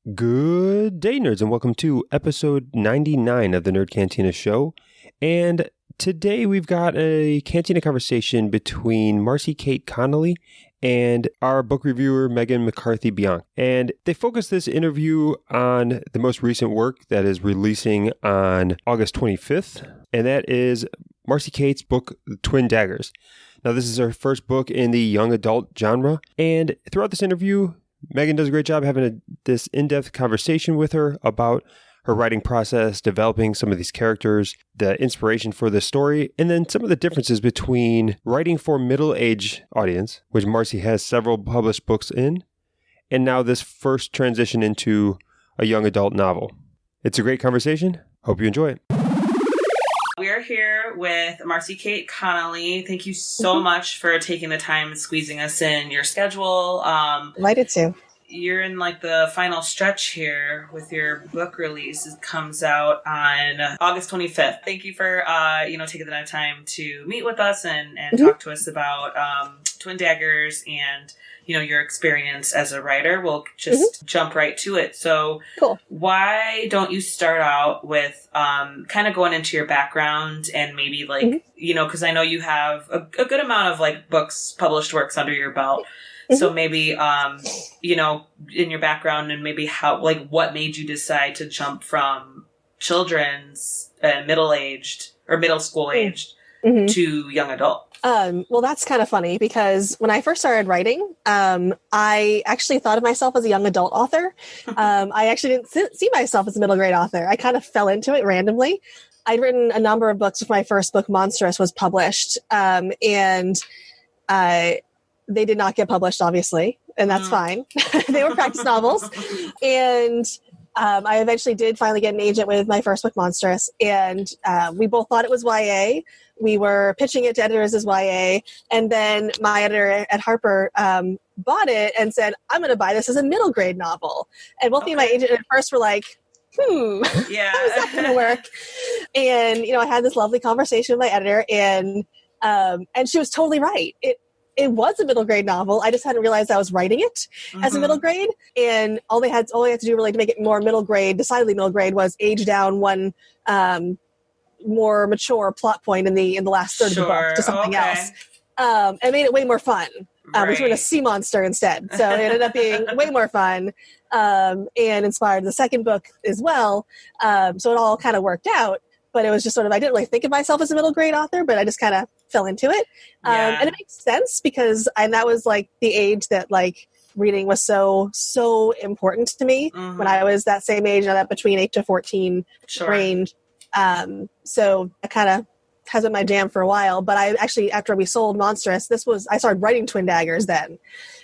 Good day, nerds, and welcome to episode 99 of the Nerd Cantina show. And today we've got a Cantina conversation between MarcyKate Connolly and our book reviewer, Megan McCarthy-Biank. And they focus this interview on the most recent work that is releasing on August 25th, and that is MarcyKate's book, Twin Daggers. Now, this is her first book in the young adult genre, and throughout this interview, Megan does a great job having this in-depth conversation with her about her writing process, developing some of these characters, the inspiration for the story, and then some of the differences between writing for middle-age audience, which Marcy has several published books in, and now this first transition into a young adult novel. It's a great conversation. Hope you enjoy it. We're here with MarcyKate Connolly. Thank you so much for taking the time and squeezing us in your schedule. Delighted to. You're in like the final stretch here with your book release. It comes out on August 25th. Thank you for taking the time to meet with us and talk to us about Twin Daggers and your experience as a writer. We'll just jump right to it. So cool. Why don't you start out with kind of going into your background and maybe because I know you have a good amount of published works under your belt. So maybe, in your background and maybe how, what made you decide to jump from children's middle-aged or middle school aged to young adult? Well, that's kind of funny because when I first started writing, I actually thought of myself as a young adult author. I actually didn't see myself as a middle grade author. I kind of fell into it randomly. I'd written a number of books before my first book, Monstrous, was published. And they did not get published, obviously, and that's fine. They were practice novels. And I eventually did finally get an agent with my first book, Monstrous, and we both thought it was YA. We were pitching it to editors as YA, and then my editor at Harper bought it and said, I'm going to buy this as a middle grade novel. And both me and my agent at first were like, yeah, how is that going to work? And, I had this lovely conversation with my editor, and she was totally right. It was a middle grade novel. I just hadn't realized I was writing it as a middle grade. And all I had to do really to make it more middle grade, decidedly middle grade, was age down one more mature plot point in the last third of the book to something else. And made it way more fun. We threw in a sea monster instead. So it ended up being way more fun and inspired the second book as well. So it all kind of worked out. But it was just sort of, I didn't really think of myself as a middle grade author, but I just kind of fell into it. And it makes sense because that was the age that reading was so important to me when I was that same age, that between 8 to 14 range. So I kind of has been my jam for a while, but I actually, after we sold Monstrous, I started writing Twin Daggers then.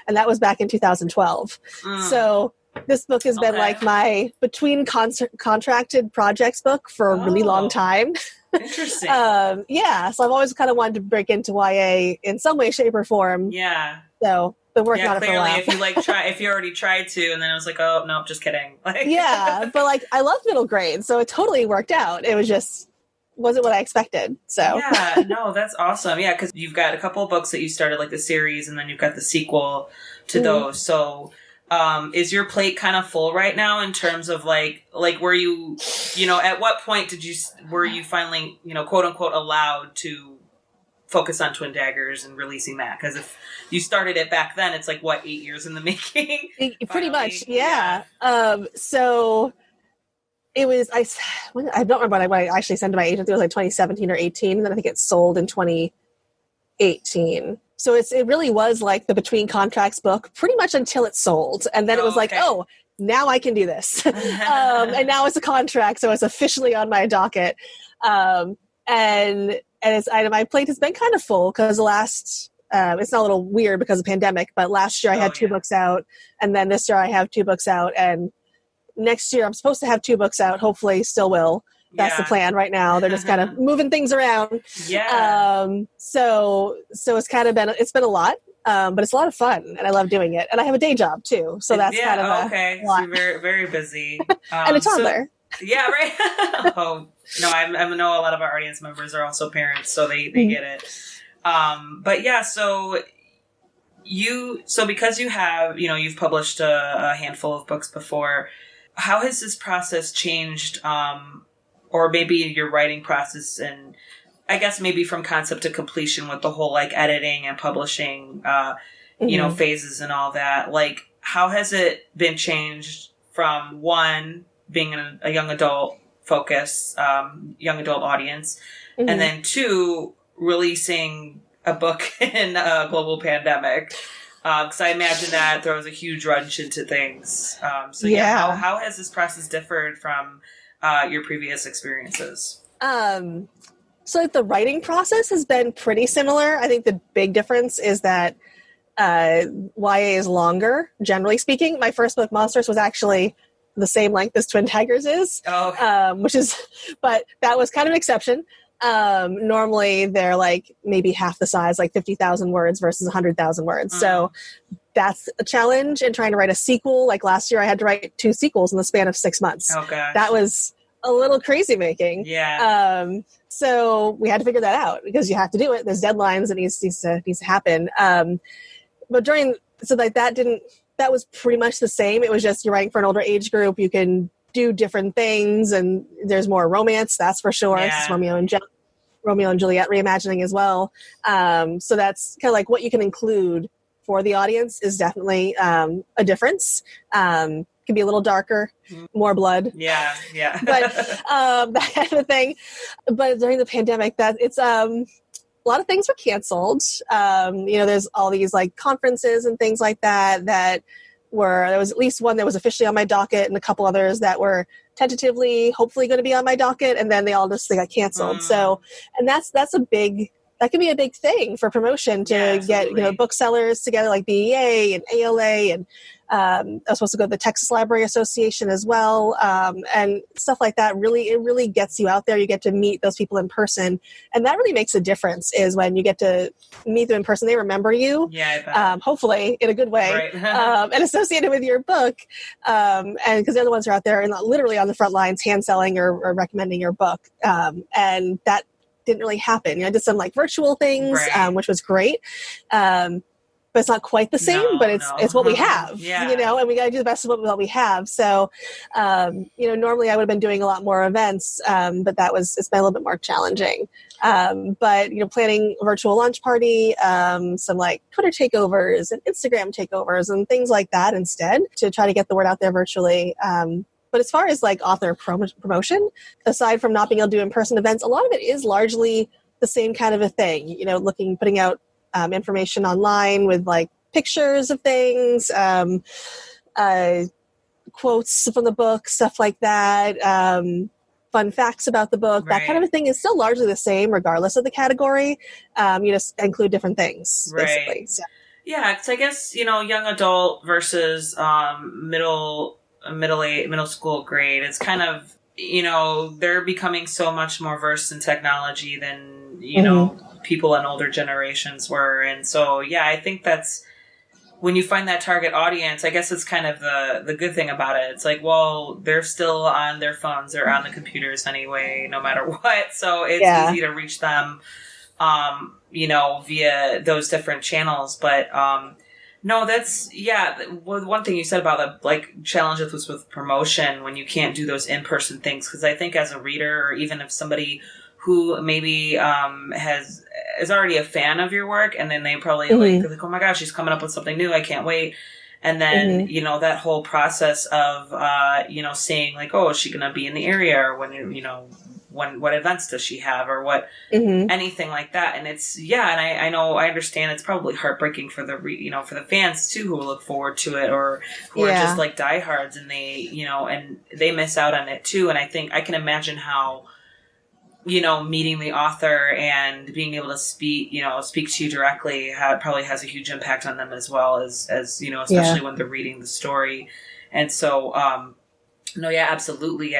And that was back in 2012. So this book has been my between contracted projects book for a really long time. Interesting. So I've always kind of wanted to break into YA in some way, shape, or form. Yeah. So been working on it for a while. If you already tried to, and then I was like, oh no, just kidding. Yeah, but I love middle grade, so it totally worked out. It was just wasn't what I expected. So yeah, no, that's awesome. Yeah, because you've got a couple of books that you started the series, and then you've got the sequel to those. So. Is your plate kind of full right now in terms of were you, at what point were you finally, quote unquote allowed to focus on Twin Daggers and releasing that? Because if you started it back then, it's 8 years in the making? Pretty much. Yeah. So it was, I don't remember when I actually sent to my agent. It was 2017 or 18. And then I think it sold in 2018. So it really was the between contracts book pretty much until it sold. And then it was oh, now I can do this. And now it's a contract. So it's officially on my docket. And my plate has been kind of full because the last, it's not a little weird because of the pandemic, but last year I had 2 books out. And then this year I have 2 books out. And next year I'm supposed to have 2 books out. Hopefully still will. That's the plan right now. They're just kind of moving things around. Yeah. So it's kind of been a lot, but it's a lot of fun and I love doing it. And I have a day job too. So that's kind of a lot. So you're very, very busy. And a toddler. Yeah, right. Oh, no, I know a lot of our audience members are also parents, so they get it. But yeah, so so because you have, you've published a handful of books before, how has this process changed, or maybe your writing process, and I guess maybe from concept to completion with the whole like editing and publishing, phases and all that, like how has it been changed from one, being a young adult focus, young adult audience, and then two, releasing a book in a global pandemic? Because I imagine that throws a huge wrench into things. How has this process differed from your previous experiences? So the writing process has been pretty similar. I think the big difference is that YA is longer, generally speaking. My first book, Monsters, was actually the same length as Twin Daggers is, but that was kind of an exception. Normally they're like maybe half the size, like 50,000 words versus 100,000 words. So that's a challenge in trying to write a sequel. Like last year I had to write 2 sequels in the span of 6 months. Oh gosh. That was a little crazy making. Yeah. So we had to figure that out because you have to do it. There's deadlines that needs to happen. But that was pretty much the same. It was just you're writing for an older age group. You can do different things, and there's more romance, that's for sure. Yeah. It's Romeo and Juliet reimagining as well. So that's kind of like what you can include for the audience is definitely a difference. Can be a little darker, more blood. Yeah. But that kind of thing. But during the pandemic, a lot of things were canceled. There's all these like conferences and things like that there was at least one that was officially on my docket and a couple others that were tentatively, hopefully going to be on my docket. And then they got canceled. So, and that can be a big thing for promotion to get, booksellers together like BEA and ALA. And I was supposed to go to the Texas Library Association as well. And stuff like that. It really gets you out there. You get to meet those people in person. And that really makes a difference is when you get to meet them in person, they remember you. Yeah, I bet. Hopefully in a good way, right. and associated with your book. And because they're the ones who are out there and literally on the front lines, hand selling or recommending your book. And that didn't really happen. I did some like virtual things, which was great. But it's not quite the same, but it's what we have, and we got to do the best of what we have. So, normally I would have been doing a lot more events, but it's been a little bit more challenging. But, planning a virtual launch party, some like Twitter takeovers and Instagram takeovers and things like that instead to try to get the word out there virtually. But as far as like author promotion, aside from not being able to do in-person events, a lot of it is largely the same kind of a thing, putting out information online with like pictures of things, quotes from the book, stuff like that, fun facts about the book, that kind of a thing is still largely the same regardless of the category. You just include different things, basically. So. Yeah, because I guess, young adult versus middle school grade, it's kind of, they're becoming so much more versed in technology than, people in older generations were. And so, I think that's when you find that target audience, I guess it's kind of the good thing about it. It's like, well, they're still on their phones or on the computers anyway, no matter what. So it's easy to reach them, via those different channels. But, no, that's, one thing you said about the, like, challenge with promotion when you can't do those in-person things. Because I think as a reader, or even if somebody who maybe is already a fan of your work, and then they probably like, oh my gosh, she's coming up with something new, I can't wait. And then, that whole process of, seeing like, oh, is she going to be in the area, or what events does she have, or what, anything like that. And it's, and I understand it's probably heartbreaking for for the fans too, who will look forward to it, or who are just like diehards and they, and they miss out on it too. And I think I can imagine how, meeting the author and being able to speak to you directly probably has a huge impact on them as well as especially when they're reading the story. And so, absolutely.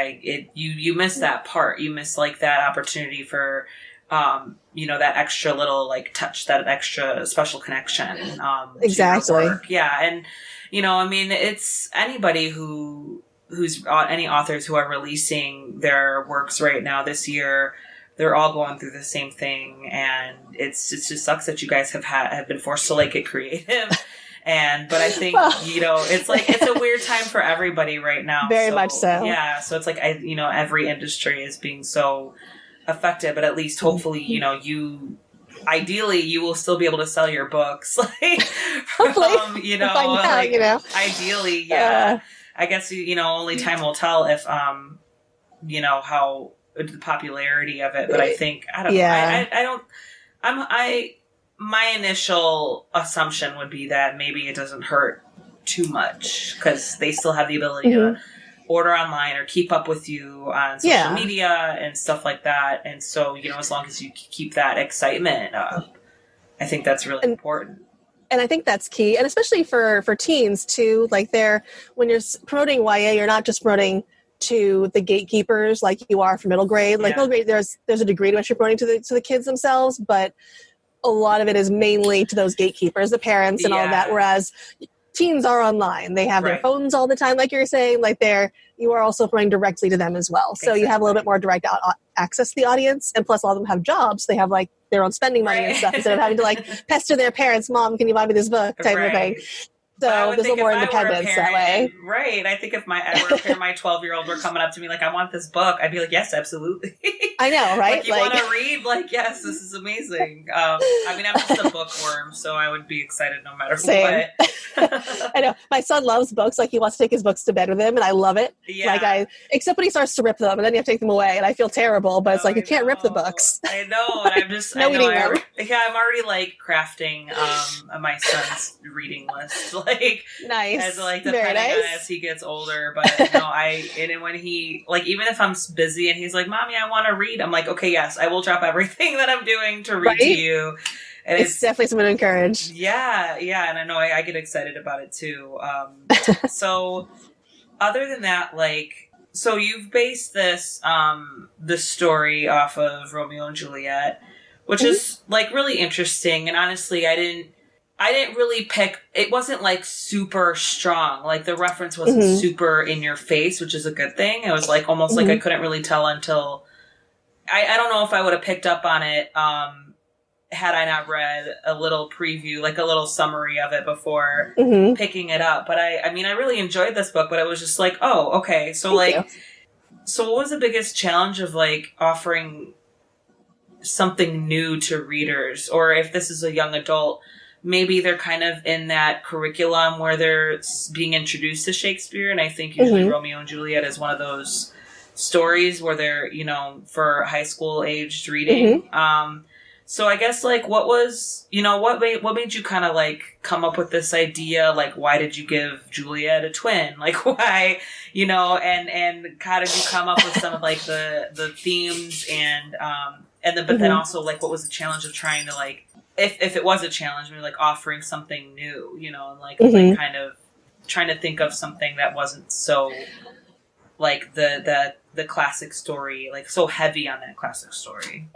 You miss that part. You miss like that opportunity for, that extra little like touch, that extra special connection. Exactly. To your work. Yeah. And, it's anybody who's any authors who are releasing their works right now this year, they're all going through the same thing, and it just sucks that you guys have been forced to like get creative. But I think, it's like, it's a weird time for everybody right now. Very much so. Yeah. So it's like, every industry is being so affected, but at least hopefully, ideally you will still be able to sell your books. Like, hopefully. ideally, yeah. I guess, only time will tell if, how the popularity of it, but I think, I don't know. My initial assumption would be that maybe it doesn't hurt too much because they still have the ability to order online or keep up with you on social media and stuff like that. And so, as long as you keep that excitement up, I think that's really important. And I think that's key. And especially for teens too, like when you're promoting YA, you're not just promoting to the gatekeepers like you are for middle grade. Like middle grade, there's a degree to which you're promoting to the kids themselves, but a lot of it is mainly to those gatekeepers, the parents and all of that. Whereas teens are online. They have their phones all the time, like you're saying, like you are also promoting directly to them as well. So you have a little bit more direct access to the audience. And plus a lot of them have jobs. They have like their own spending money and stuff instead of having to like pester their parents, Mom, can you buy me this book type of thing. So there's a little more independence that way. Right. I think if my 12-year-old were coming up to me like, I want this book, I'd be like, yes, absolutely. I know, right? Like, you want to read? Like, yes, this is amazing. I'm just a bookworm, so I would be excited no matter what. I know. My son loves books. Like, he wants to take his books to bed with him, and I love it. Yeah. Except when he starts to rip them, and then you have to take them away, and I feel terrible, but it's like, you can't rip the books. I know, and I'm just, I'm already, like, crafting my son's reading list. Like, nice. As like depending on as he gets older, but and when he like even if I'm busy and he's like, Mommy, I want to read, I'm like, okay, yes, I will drop everything that I'm doing to read to you. And it's definitely something to encourage. Yeah, and I know I get excited about it too. So other than that, like, so you've based this story off of Romeo and Juliet, which is like really interesting, and honestly, I didn't really pick, it wasn't like super strong. Like the reference wasn't super in your face, which is a good thing. It was like almost like I couldn't really tell until, I don't know if I would have picked up on it had I not read a little preview, like a little summary of it before picking it up. But I really enjoyed this book, but it was just like, oh, okay. So so what was the biggest challenge of like offering something new to readers? Or if this is a young adult, maybe they're kind of in that curriculum where they're being introduced to Shakespeare. And I think usually Romeo and Juliet is one of those stories where they're, for high school aged reading. So I guess like what was, what made you kind of like come up with this idea? Like, why did you give Juliet a twin? Like why, and how did you come up with some of like the themes but then also like, what was the challenge of trying to like, if it was a challenge, maybe like offering something new, and like kind of trying to think of something that wasn't so like the classic story, like so heavy on that classic story.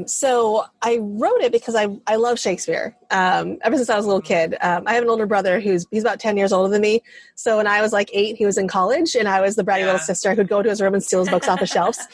So I wrote it because I love Shakespeare. Ever since I was a little kid. I have an older brother he's about 10 years older than me. So when I was like 8, he was in college, and I was the bratty little sister who'd go to his room and steal his books off the shelves.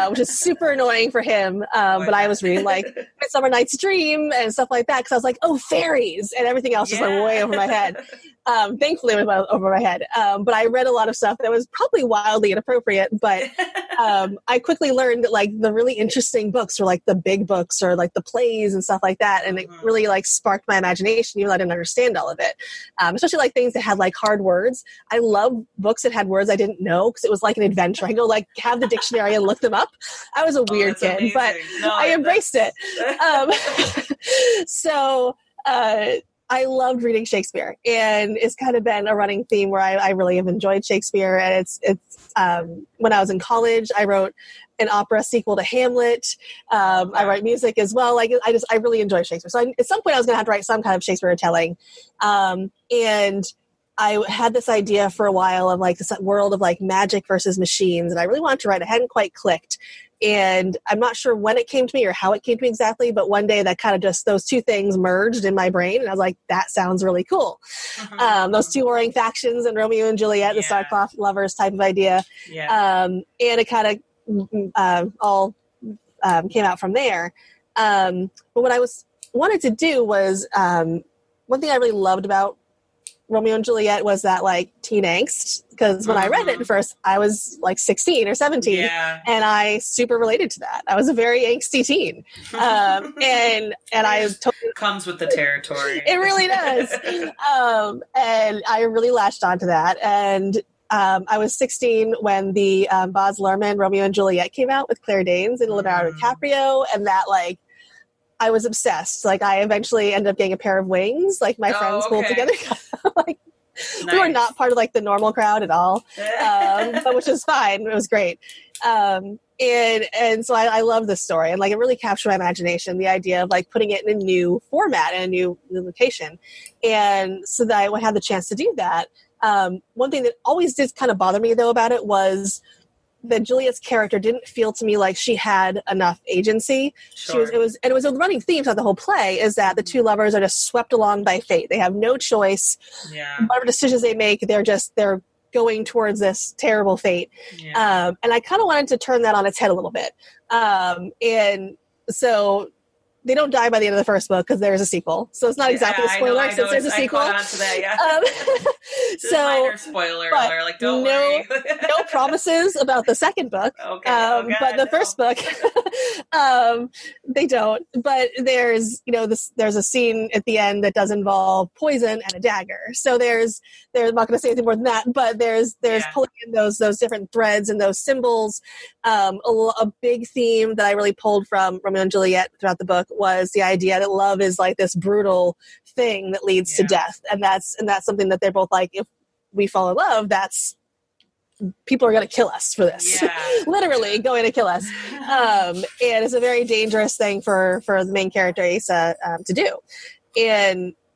Which is super annoying for him. But I was reading like Midsummer Night's Dream and stuff like that because I was like, oh, fairies, and everything else was like way over my head. Thankfully, it was over my head. But I read a lot of stuff that was probably wildly inappropriate. But I quickly learned that like the really interesting books were like the big books or like the plays and stuff like that. And it really like sparked my imagination, even though I didn't understand all of it. Especially like things that had like hard words. I love books that had words I didn't know because it was like an adventure. I go like have the dictionary and look them up. I was a weird kid, amazing. But I embraced it. So I loved reading Shakespeare, and it's kind of been a running theme where I really have enjoyed Shakespeare. And it's when I was in college, I wrote an opera sequel to Hamlet. I write music as well. Like I really enjoy Shakespeare. So at some point I was going to have to write some kind of Shakespeare telling. And I had this idea for a while of like this world of like magic versus machines. And I really wanted to write. It hadn't quite clicked. And I'm not sure when it came to me or how it came to me exactly, but one day that kind of just those two things merged in my brain. And I was like, that sounds really cool. Those two warring factions and Romeo and Juliet, the star-crossed lovers type of idea. And it kind of all came out from there. But what I wanted to do was one thing I really loved about Romeo and Juliet was that like teen angst, because when I read it at first, I was like 16 or 17, and I super related to that. I was a very angsty teen, and I totally comes with the territory. It really does, and I really latched onto that. And I was 16 when the Baz Luhrmann Romeo and Juliet came out with Claire Danes and Leonardo DiCaprio, and that like. I was obsessed. Like, I eventually ended up getting a pair of wings. Like, my friends pulled together. Like, nice. We were not part of, like, the normal crowd at all, but which was fine. It was great. And so I love this story. And, like, it really captured my imagination, the idea of, like, putting it in a new format and a new location. And so that I had the chance to do that. One thing that always did kind of bother me, though, about it was that Juliet's character didn't feel to me like she had enough agency. Sure. It was a running theme throughout the whole play, is that the two lovers are just swept along by fate. They have no choice. Yeah. Whatever decisions they make, they're going towards this terrible fate. Yeah. And I kind of wanted to turn that on its head a little bit. And so they don't die by the end of the first book because there's a sequel. So it's not exactly a spoiler since there's a sequel. I caught on to that, so minor spoiler alert, like don't worry. No promises about the second book. Okay. But the first book, they don't. But there's a scene at the end that does involve poison and a dagger. So there's I'm not going to say anything more than that. But there's pulling in those different threads and those symbols. A big theme that I really pulled from Romeo and Juliet throughout the book was the idea that love is like this brutal thing that leads to death, and that's something that they're both like, if we fall in love, that's people are going to kill us for this. Literally going to kill us. And it's a very dangerous thing for the main character Asa to do,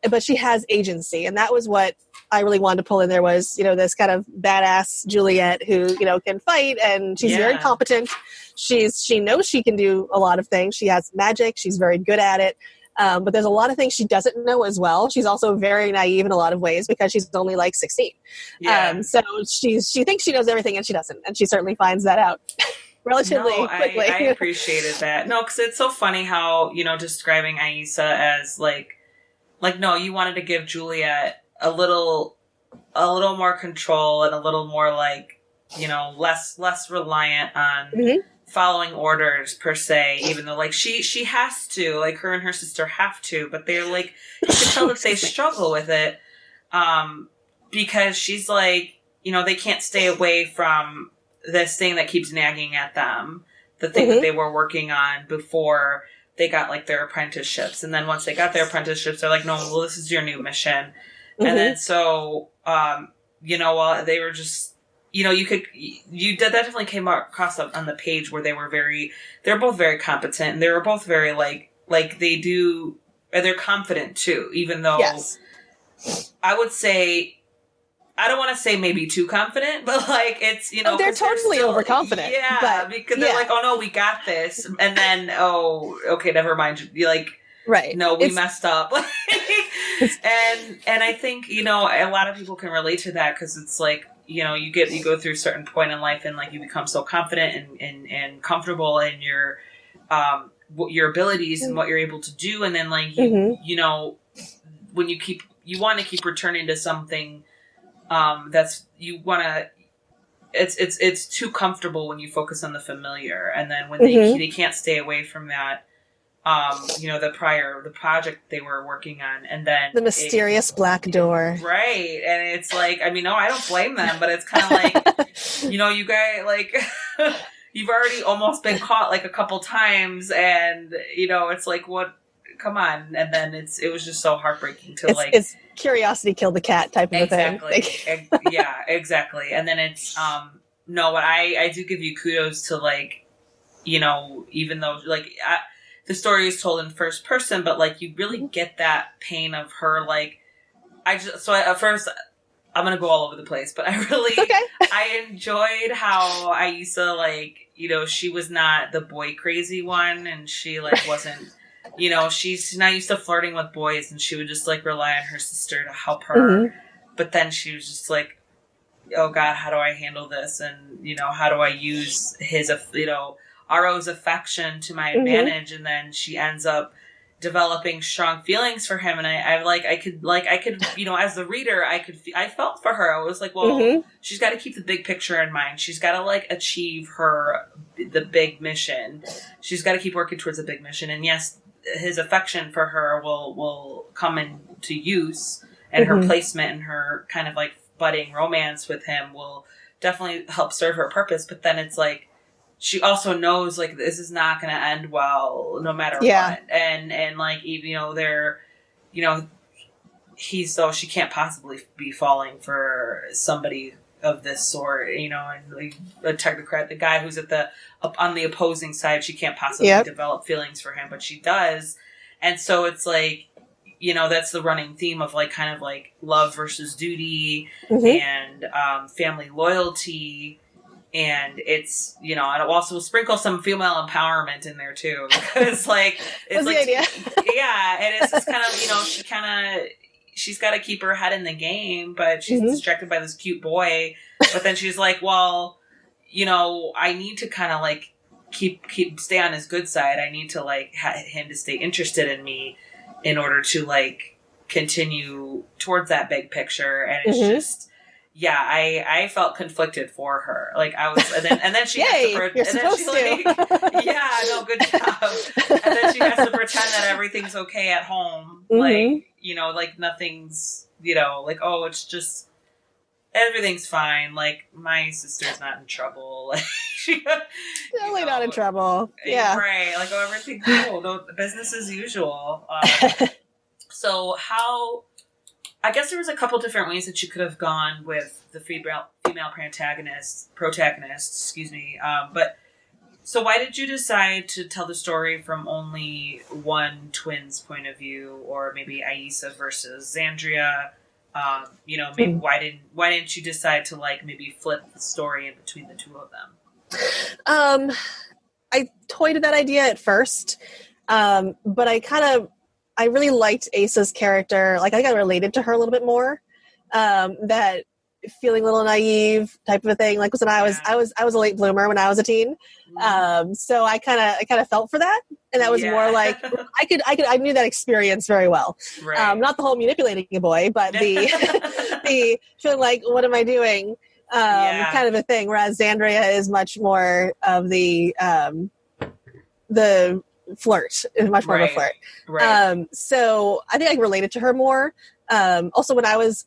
but she has agency, and that was what I really wanted to pull in there was, this kind of badass Juliet who, can fight, and she's very competent. She knows she can do a lot of things. She has magic. She's very good at it. But there's a lot of things she doesn't know as well. She's also very naive in a lot of ways because she's only like 16. So she thinks she knows everything, and she doesn't. And she certainly finds that out relatively quickly. I appreciated that. No, because it's so funny how, describing Aisa as like, no, you wanted to give Juliet a little more control and a little more like, less reliant on following orders per se, even though like she has to, like her and her sister have to, but they're like, you can tell that they struggle with it, because she's like, they can't stay away from this thing that keeps nagging at them, the thing that they were working on before they got like their apprenticeships. And then once they got their apprenticeships, they're like, no, well, this is your new mission. And then so, they were just, that definitely came across on the page where they're both very competent, and they were both very they're confident too, even though I would say, I don't want to say maybe too confident, but like it's, they're totally overconfident. Yeah, because they're like, oh no, we got this. And then, oh, okay, never mind. You're like, right. No, we messed up. and I think, a lot of people can relate to that, because it's like, you go through a certain point in life and like you become so confident and comfortable in your abilities and what you're able to do. And then like, when you want to keep returning to something, it's too comfortable when you focus on the familiar. And then when they can't stay away from that, the project they were working on, and then the mysterious black door, right? And it's like, I don't blame them, but it's kind of like, you guys, like, you've already almost been caught like a couple times, and it's like, what? Come on! And then it was just so heartbreaking to it's curiosity killed the cat type of a thing. Yeah, exactly. And then it's no, but I do give you kudos to like, even though like. The story is told in first person, but like you really get that pain of her. Like, at first I'm gonna go all over the place, but I enjoyed how Aisa, like, she was not the boy crazy one, and she like wasn't, she's not used to flirting with boys, and she would just like rely on her sister to help her. But then she was just like, oh God, how do I handle this? And, you know, how do I use his, you know, Aro's affection to my advantage? And then she ends up developing strong feelings for him. And I could, you know, as the reader, I felt for her. I was like, well, she's got to keep the big picture in mind. She's got to like achieve the big mission. She's got to keep working towards the big mission. And yes, his affection for her will come into use, and her placement and her kind of like budding romance with him will definitely help serve her purpose. But then it's like, she also knows like this is not going to end well no matter what. And like, you know, she can't possibly be falling for somebody of this sort, you know, and like a technocrat, the guy who's on the opposing side, she can't possibly develop feelings for him, but she does. And so it's like, you know, that's the running theme of like kind of like love versus duty and family loyalty. And it's, you know, and I'll also sprinkle some female empowerment in there too, because like it's like, the idea. And it's just kind of, you know, she's got to keep her head in the game, but she's distracted by this cute boy. But then she's like, well, you know, I need to kind of like stay on his good side. I need to like him to stay interested in me in order to like continue towards that big picture. And it's just, I felt conflicted for her. Like I was, and then she has to, you're supposed to. Like, good job. And then she has to pretend that everything's okay at home. Like, you know, like nothing's, you know, like, oh, it's just, everything's fine. Like my sister's not in trouble. Like she, totally not in trouble. Yeah. Right. Like, oh, everything's cool. No, business as usual. So I guess there was a couple different ways that you could have gone with the female protagonist, excuse me. But so why did you decide to tell the story from only one twin's point of view, or maybe Aissa versus Xandria? You know, maybe why didn't you decide to like maybe flip the story in between the two of them? I toyed with that idea at first, but I really liked Aissa's character. Like, I think I related to her a little bit more. That feeling a little naive type of a thing. Like, when I was a late bloomer when I was a teen. So I kind of felt for that. And that was more like, I knew that experience very well. Right. Not the whole manipulating a boy, but the feeling like, what am I doing? Kind of a thing. Whereas Xandria is much more of the flirt, is much more of a flirt. Right. So I think I related to her more. Also, when I was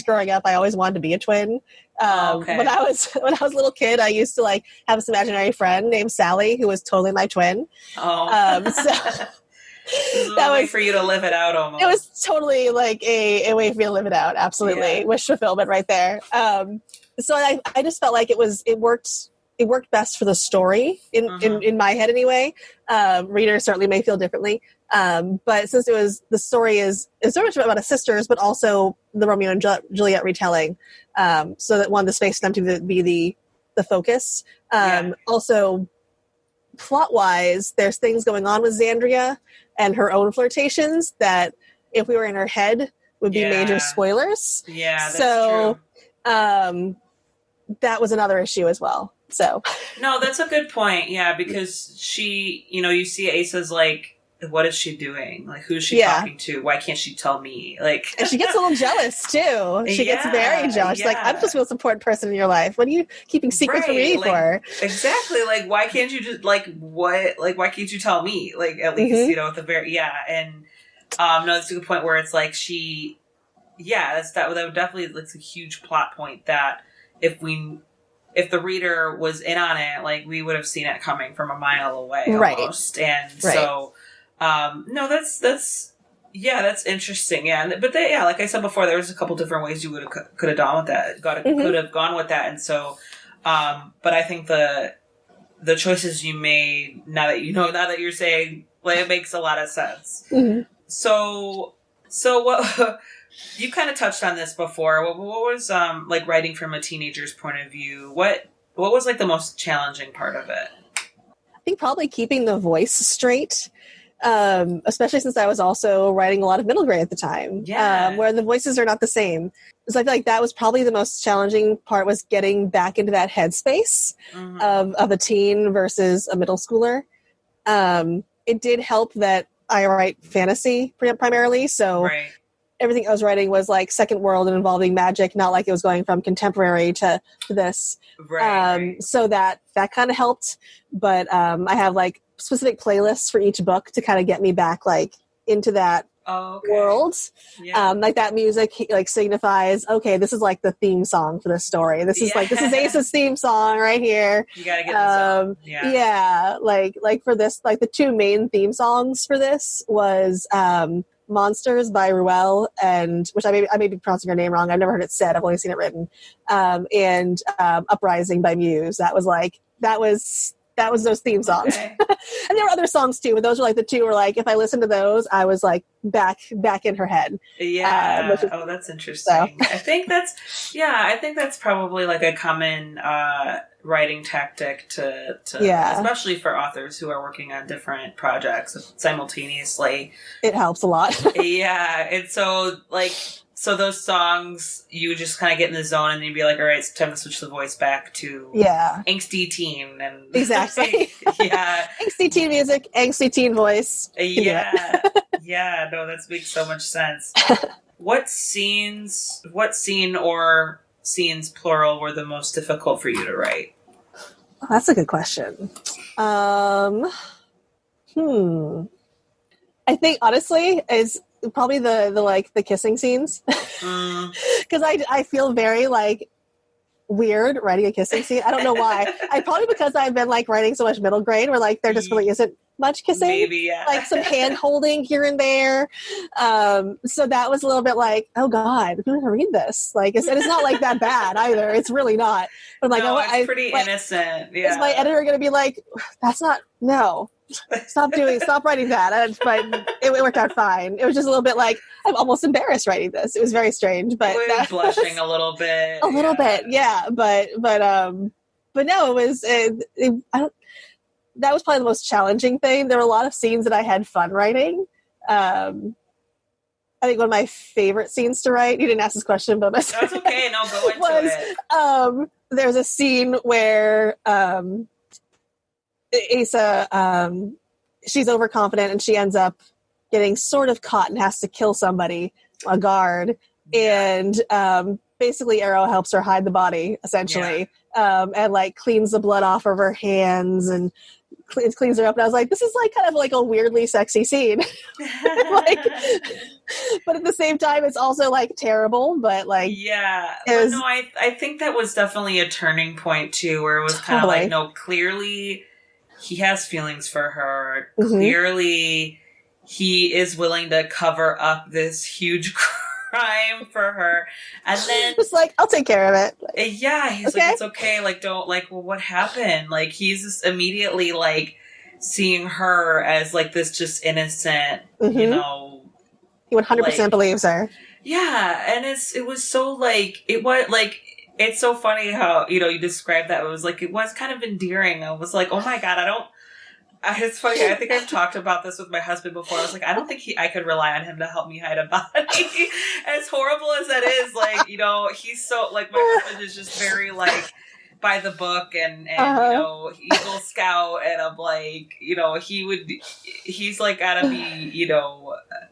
growing up, I always wanted to be a twin. When I was a little kid, I used to like have this imaginary friend named Sally who was totally my twin. So that was for you to live it out almost. It was totally like a way for me to live it out. Absolutely. Wish fulfillment right there. So I just felt like it worked best for the story in my head anyway. Readers certainly may feel differently. But since the story is so much about a sisters, but also the Romeo and Juliet retelling, so that the space for them to be the focus. Also, plot-wise, there's things going on with Xandria and her own flirtations that, if we were in her head, would be major spoilers. Yeah, that's so, true. That was another issue as well. So no, that's a good point. Yeah, because she, you know, you see Aissa's like, what is she doing? Like, who's she talking to? Why can't she tell me? Like, and she gets a little jealous too. She gets very jealous. She's like, I'm supposed to be the most important person in your life. What are you keeping secrets from me for? Exactly. Like, why can't you just what? Like, why can't you tell me? Like, at least you know at the very And no, that's a good point where it's like that would definitely, it's a huge plot point that if the reader was in on it, like, we would have seen it coming from a mile away almost. And so, no, that's interesting. Yeah. But like I said before, there was a couple different ways you could have gone with that, could have gone with that. And so, but I think the choices you made, now that you're saying, like, it makes a lot of sense. So what, you kind of touched on this before. What was like writing from a teenager's point of view? What was like the most challenging part of it? I think probably keeping the voice straight, especially since I was also writing a lot of middle grade at the time, where the voices are not the same. So I feel like that was probably the most challenging part, was getting back into that headspace of a teen versus a middle schooler. It did help that I write fantasy primarily, so everything I was writing was like second world and involving magic, not like it was going from contemporary to this. So that kind of helped. But I have like specific playlists for each book to kind of get me back like into that world. Like that music like signifies, okay, this is like the theme song for this story. This is Ace's theme song right here. You gotta get this like for this, like the two main theme songs for this was Monsters by Ruel, and which I may be pronouncing her name wrong. I've never heard it said. I've only seen it written. And Uprising by Muse. That was those theme songs. And there were other songs too, but those were like the two were like, if I listened to those, I was like back in her head. That's interesting. So. I think that's probably like a common writing tactic to especially for authors who are working on different projects simultaneously. It helps a lot. And so those songs, you just kind of get in the zone and you'd be like, all right, it's time to switch the voice back to angsty teen. And exactly. Angsty teen music, angsty teen voice. No, that makes so much sense. What scene or scenes, plural, were the most difficult for you to write? Oh, that's a good question. I think honestly is probably the kissing scenes, because I feel very like weird writing a kissing scene. I don't know why. Probably because I've been like writing so much middle grade where like there just really isn't much kissing. Maybe, like some hand holding here and there. So that was a little bit like, oh God, who's gonna read this? Like, it's not like that bad either. It's really not. But I'm like, it's pretty innocent. Is my editor gonna be like, that's not, no. Stop writing that. But it worked out fine. It was just a little bit like, I'm almost embarrassed writing this. It was very strange, but blushing a little bit. A little bit, yeah. But no, it was. That was probably the most challenging thing. There were a lot of scenes that I had fun writing. I think one of my favorite scenes to write. You didn't ask this question, but that's okay. No, go into it. There's a scene where Asa, she's overconfident and she ends up getting sort of caught and has to kill somebody, a guard, and basically Arrow helps her hide the body, essentially, and like cleans the blood off of her hands and cleans her up. And I was like, this is like kind of like a weirdly sexy scene. Like, but at the same time, it's also like terrible, but like, I think that was definitely a turning point too, where it was kind of like, no, clearly he has feelings for her. Clearly he is willing to cover up this huge crime for her. And then just like, I'll take care of it. He's like, it's okay. Like, don't, like, well, what happened? Like, he's just immediately like seeing her as like this just innocent, you know. He 100% believes her. Yeah. And it was so like, it was like, it's so funny how, you described that. It was like, it was kind of endearing. I was like, oh my God, it's funny. I think I've talked about this with my husband before. I was like, I don't think I could rely on him to help me hide a body. As horrible as that is, like, he's so, like, my husband is just very, like, by the book and Eagle Scout. And I'm like, he's like gotta be,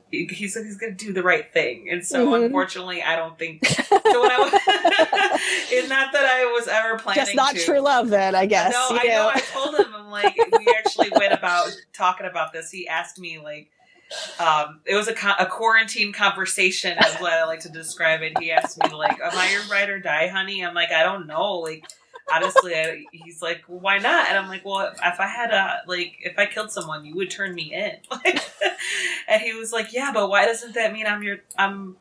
he's going to do the right thing. And so unfortunately, I don't think, so when it's not that I was ever planning just not true love then, I guess. No, I know. I told him, I'm like, we actually went about talking about this. He asked me like, it was a quarantine conversation is what I like to describe it. He asked me like, am I your ride or die, honey? I'm like, I don't know. Like, honestly, he's like, well, why not? And I'm like, well, if I killed someone, you would turn me in. And he was like, yeah, but why doesn't that mean I'm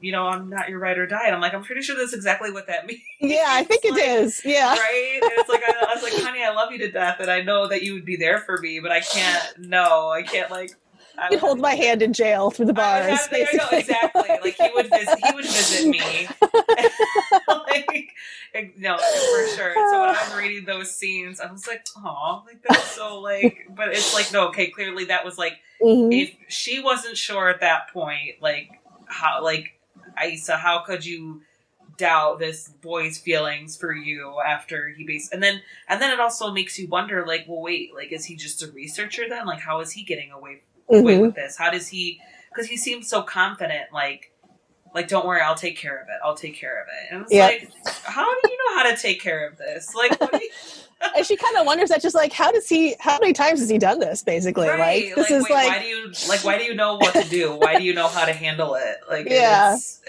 not your ride or die? And I'm like, I'm pretty sure that's exactly what that means. Yeah, I think it is. Yeah. Right? And it's like, I was like, honey, I love you to death. And I know that you would be there for me, but I canlike, you'd hold my hand in jail through the bars. I know, exactly. Like he would visit me. Like, no, for sure. So when I was reading those scenes, I was like, oh, like that's so like, but it's like, no, okay, clearly that was like, if she wasn't sure at that point, like how, like Isa, how could you doubt this boy's feelings for you after and then it also makes you wonder, like, well, wait, like, is he just a researcher then? Like, how is he getting away with this? How does he, because he seems so confident, like, don't worry, I'll take care of it. I'll take care of it. And it's like, how do you know how to take care of this? Like, what do you... And she kind of wonders that, just like, how many times has he done this, basically? Right. Like, this is wait, why do you know what to do? Why do you know how to handle it? Like, that's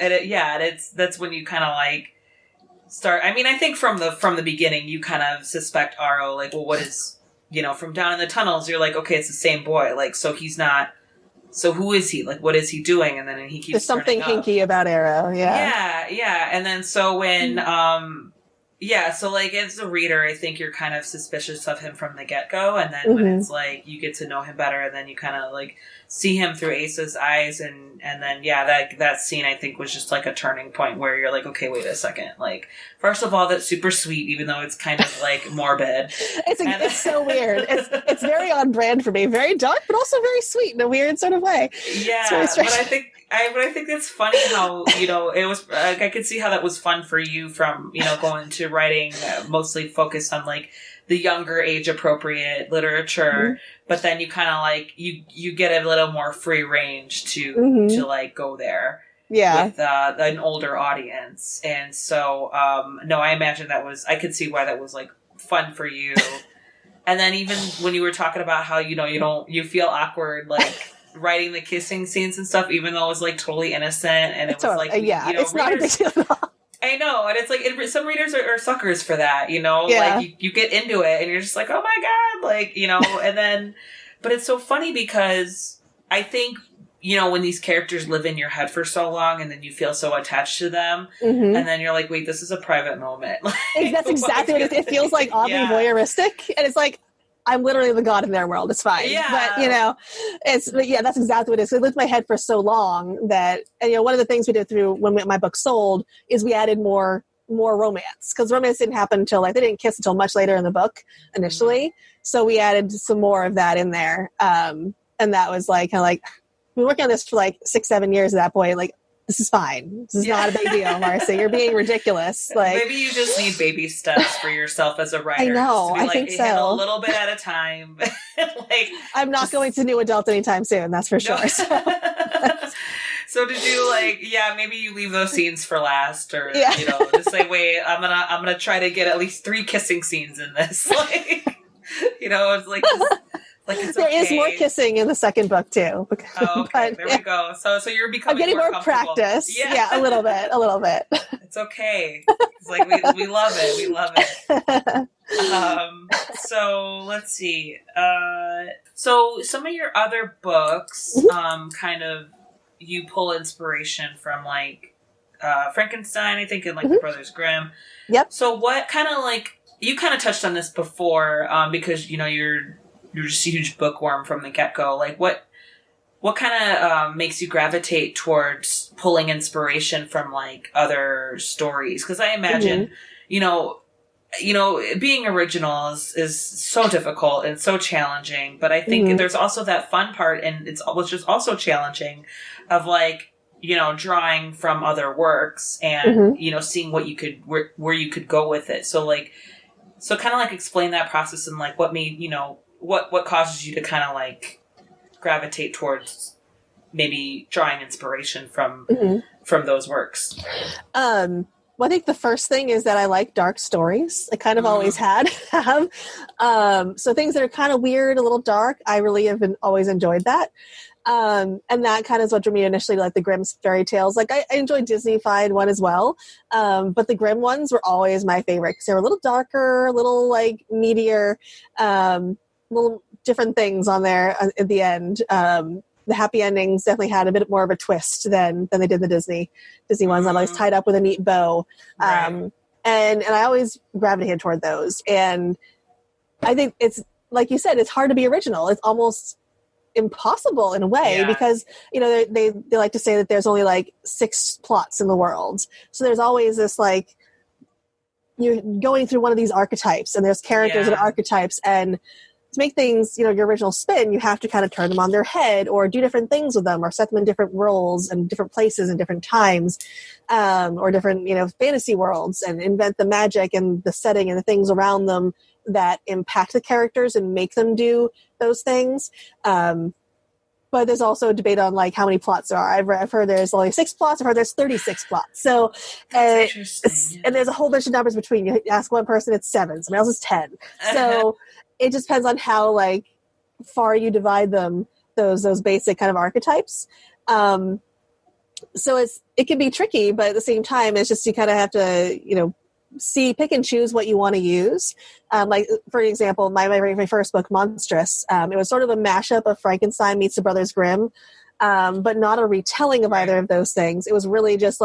when you kind of like start. I mean, I think from the beginning, you kind of suspect Aro, like, well, what is, from down in the tunnels, you're like, okay, it's the same boy. Like, so he's not, so who is he? Like, what is he doing? And then he keeps There's something hinky about Aro. Yeah. Yeah. And then so when, so, like, as a reader, I think you're kind of suspicious of him from the get-go, and then when it's, like, you get to know him better, and then you kind of, like, see him through Asa's eyes, and then, that scene, I think, was just, like, a turning point where you're like, okay, wait a second. Like, first of all, that's super sweet, even though it's kind of, like, morbid. It's so weird. It's very on brand for me. Very dark, but also very sweet in a weird sort of way. Yeah, but I think it's funny how, it was, I could see how that was fun for you from, going to writing mostly focused on, like, the younger age appropriate literature, but then you kind of, like, you get a little more free range to like, go there with an older audience. And so, no, I imagine I could see why that was, like, fun for you. And then even when you were talking about how, you feel awkward, like, writing the kissing scenes and stuff, even though it was, like, totally innocent, and it was like, it's not a big deal at all. I know, and it's like, some readers are suckers for that, like, you get into it and you're just like, oh my god, like, and then, but it's so funny because I think, when these characters live in your head for so long and then you feel so attached to them, and then you're like, wait, this is a private moment. Like, that's exactly what it feels like, oddly voyeuristic, and it's like, I'm literally the god in their world. It's fine. Yeah. But, that's exactly what it is. It lived in my head for so long that, and, one of the things we did through when my book sold is we added more romance, because romance didn't happen until, like, they didn't kiss until much later in the book initially. So we added some more of that in there. And that was like, kind of like, we've been working on this for like 6-7 years at that point. Like, this is fine. This is not a big deal, Marcy. You're being ridiculous. Like, maybe you just need baby steps for yourself as a writer. I know. I think so. Handle a little bit at a time. Like, I'm not going to new adult anytime soon. That's for sure. No. So did you, like, maybe you leave those scenes for last, or just say, wait, I'm gonna try to get at least 3 kissing scenes in this. Like, it's like. Like, it's there is more kissing in the second book too. Oh, okay. There we go. So you're becoming. I'm getting more practice. Yeah, a little bit. It's okay. It's like we love it. We love it. So let's see. So some of your other books, kind of, you pull inspiration from, like, Frankenstein, I think, and, like, the Brothers Grimm. Yep. So what kind of, like, you kind of touched on this before, because you're just a huge bookworm from the get-go. Like, what kind of makes you gravitate towards pulling inspiration from, like, other stories? Because I imagine, being original is so difficult and so challenging. But I think there's also that fun part, and which is also challenging, of, like, drawing from other works and seeing what you could where you could go with it. So, like, kind of, like, explain that process and, like, what made what causes you to kind of, like, gravitate towards maybe drawing inspiration from those works? Well, I think the first thing is that I like dark stories. I kind of always have. So things that are kind of weird, a little dark, I really have always enjoyed that. And that kind of is what drew me initially to, like, the Grimm's fairy tales. Like, I enjoyed Disney-fied one as well. But the Grimm ones were always my favorite because they were a little darker, a little, like, meatier, little different things on there at the end. The happy endings definitely had a bit more of a twist than they did the Disney ones. I'm always tied up with a neat bow. And I always gravitated toward those. And I think it's, like you said, it's hard to be original. It's almost impossible in a way because, they like to say that there's only, like, 6 plots in the world. So there's always this, like, you're going through one of these archetypes, and there's characters and archetypes, and to make things, your original spin, you have to kind of turn them on their head or do different things with them or set them in different roles and different places and different times, or different, fantasy worlds, and invent the magic and the setting and the things around them that impact the characters and make them do those things. But there's also a debate on how many plots there are. I've heard there's only 6 plots. I've heard there's 36 plots. So, and there's a whole bunch of numbers between. You ask one person, it's 7. Somebody else is 10. So it just depends on how far you divide them. Those basic kind of archetypes. So it can be tricky, but at the same time, it's just you kind of have to pick and choose what you want to use. For example, my first book, Monstrous, it was sort of a mashup of Frankenstein meets the Brothers Grimm, but not a retelling of either of those things. It was really just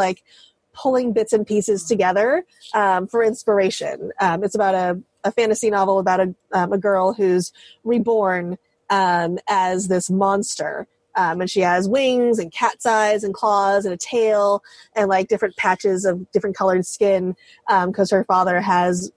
pulling bits and pieces together for inspiration. It's about a fantasy novel about a girl who's reborn as this monster. And she has wings and cat's eyes and claws and a tail and different patches of different colored skin, because her father has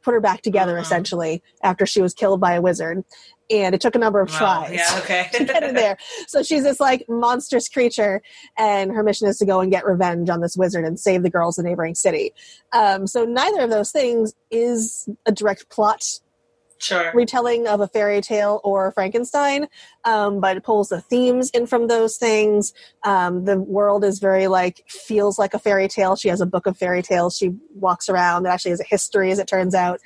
put her back together essentially after she was killed by a wizard. And it took a number of tries to get her there. So she's this monstrous creature, and her mission is to go and get revenge on this wizard and save the girls in the neighboring city. So neither of those things is a direct plot retelling of a fairy tale or Frankenstein, but it pulls the themes in from those things. The world is very feels like a fairy tale. She has a book of fairy tales. She walks around that actually has a history, as it turns out,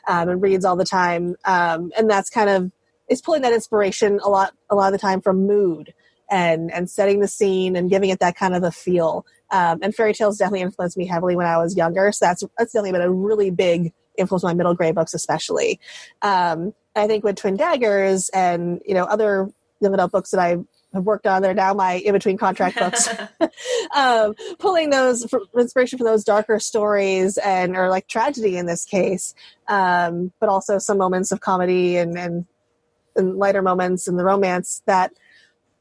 and reads all the time. And that's kind of, it's pulling that inspiration a lot of the time from mood and setting the scene and giving it that kind of a feel. And fairy tales definitely influenced me heavily when I was younger. So that's definitely been a really big influence my middle grade books, especially. I think with Twin Daggers and other young adult books that I have worked on, they're now my in-between contract books. Pulling those inspiration from those darker stories or tragedy in this case, but also some moments of comedy and lighter moments in the romance, that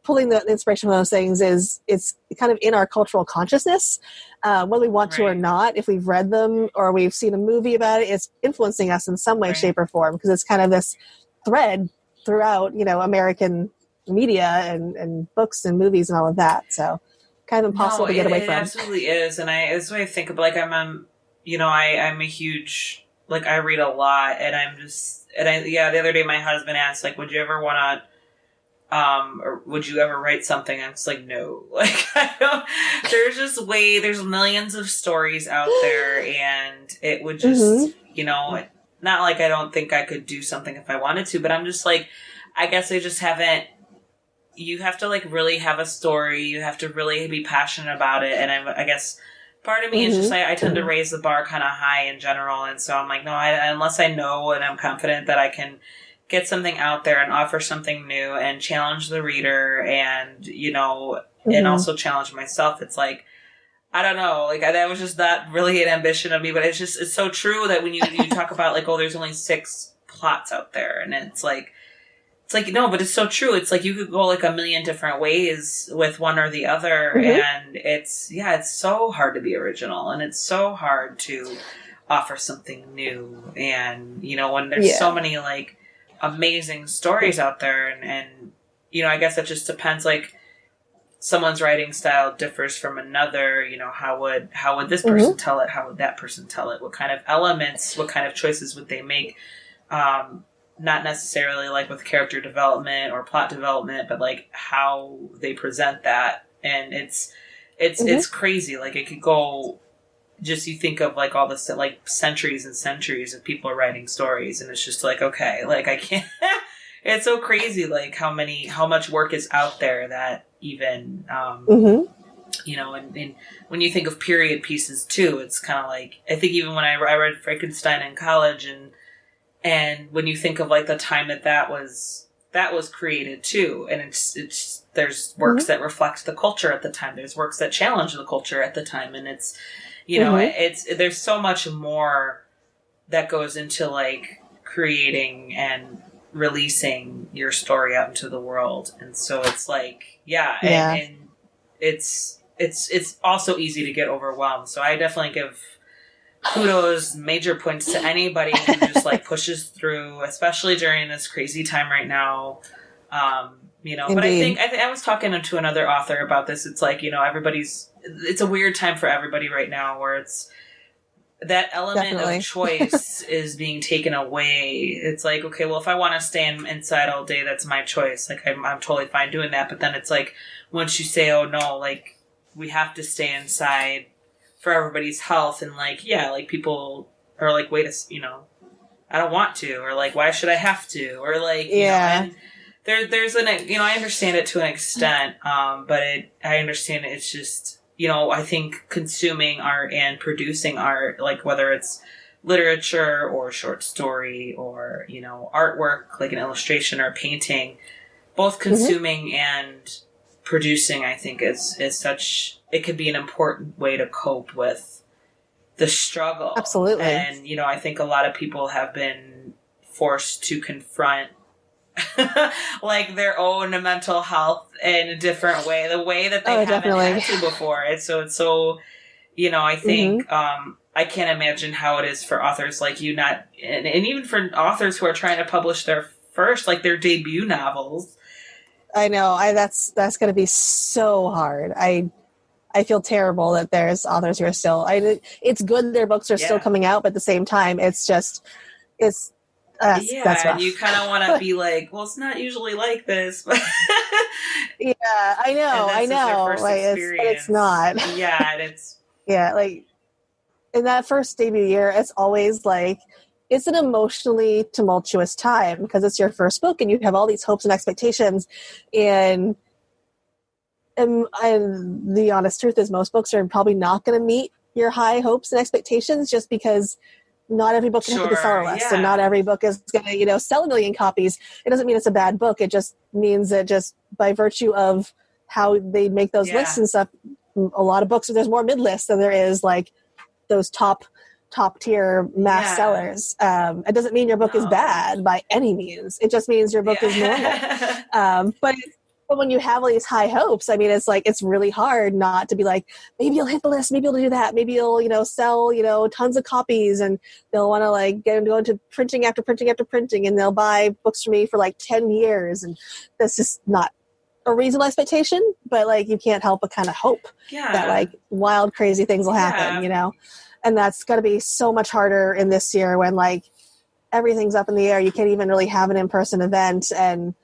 pulling the inspiration from those things it's kind of in our cultural consciousness, whether we want to or not. If we've read them or we've seen a movie about it, it's influencing us in some way, shape, or form, because it's kind of this thread throughout, American media and books and movies and all of that. So kind of impossible to get away from. It absolutely is. And that's what I think of. I'm a huge, I read a lot, and the other day my husband asked, would you ever want to, or would you ever write something? I'm just no. I don't. There's millions of stories out there, and it would just, not I don't think I could do something if I wanted to, but I'm just I guess I just haven't. You have to really have a story. You have to really be passionate about it, and I guess part of me is just I tend to raise the bar kind of high in general, and so I'm no, unless I know and I'm confident that I can get something out there and offer something new and challenge the reader and, and also challenge myself. It's I don't know, that was just not really an ambition of me, but it's so true that when you talk about there's only 6 plots out there, and it's no, but it's so true. It's you could go a million different ways with one or the other. And it's so hard to be original, and it's so hard to offer something new. And, when there's so many amazing stories out there, and I guess it just depends, someone's writing style differs from another. How would this person tell it? How would that person tell it? What kind of elements, what kind of choices would they make? Not necessarily with character development or plot development, but how they present that. And it's crazy. It could go, just you think of all this centuries and centuries of people writing stories, and it's just okay, I can't. It's so crazy how much work is out there that even and when you think of period pieces too, it's kind of I think even when I read Frankenstein in college, and when you think of the time that was created too, and it's there's works that reflect the culture at the time, there's works that challenge the culture at the time, and it's there's so much more that goes into creating and releasing your story out into the world. And so it's and it's also easy to get overwhelmed. So I definitely give kudos, major points to anybody who just like pushes through, especially during this crazy time right now. But I was talking to another author about this. It's like, it's a weird time for everybody right now where it's that element Definitely. of choice is being taken away. It's like, okay, well, if I want to stay inside all day, that's my choice. Like, I'm totally fine doing that. But then it's like, once you say, oh no, like, we have to stay inside for everybody's health. And like, yeah, like people are like, wait I don't want to, or like, why should I have to? Or like, and there's I understand it to an extent. But I understand it's just, I think consuming art and producing art, like whether it's literature or short story or, artwork, like an illustration or a painting, both consuming and producing, I think is such, it could be an important way to cope with the struggle. Absolutely. And, I think a lot of people have been forced to confront like their own mental health in a different way, the way that they haven't had to before. And so it's so, I think, I can't imagine how it is for authors like you, and even for authors who are trying to publish their their debut novels. I know. That's going to be so hard. I feel terrible that there's authors who are still, it's good their books are still coming out, but at the same time, it's that's rough. And you kind of want to be like, well, it's not usually like this. Yeah, I know. Like, it's not. Yeah, and it's like in that first debut year, it's always like it's an emotionally tumultuous time because it's your first book and you have all these hopes and expectations, and the honest truth is most books are probably not going to meet your high hopes and expectations just because not every book can hit the bestseller list, and not every book is going to, sell 1 million copies. It doesn't mean it's a bad book. It just means that just by virtue of how they make those lists and stuff, a lot of books, there's more mid-lists than there is like those top tier mass sellers. It doesn't mean your book is bad by any means. It just means your book is normal. But when you have all these high hopes, I mean, it's like, it's really hard not to be like, maybe you'll hit the list, maybe you'll do that, maybe you'll, sell, tons of copies, and they'll want to like go into printing after printing after printing, and they'll buy books from me for like 10 years. And that's just not a reasonable expectation, but like, you can't help but kind of hope that like wild, crazy things will happen, and that's going to be so much harder in this year when like everything's up in the air. You can't even really have an in-person event. And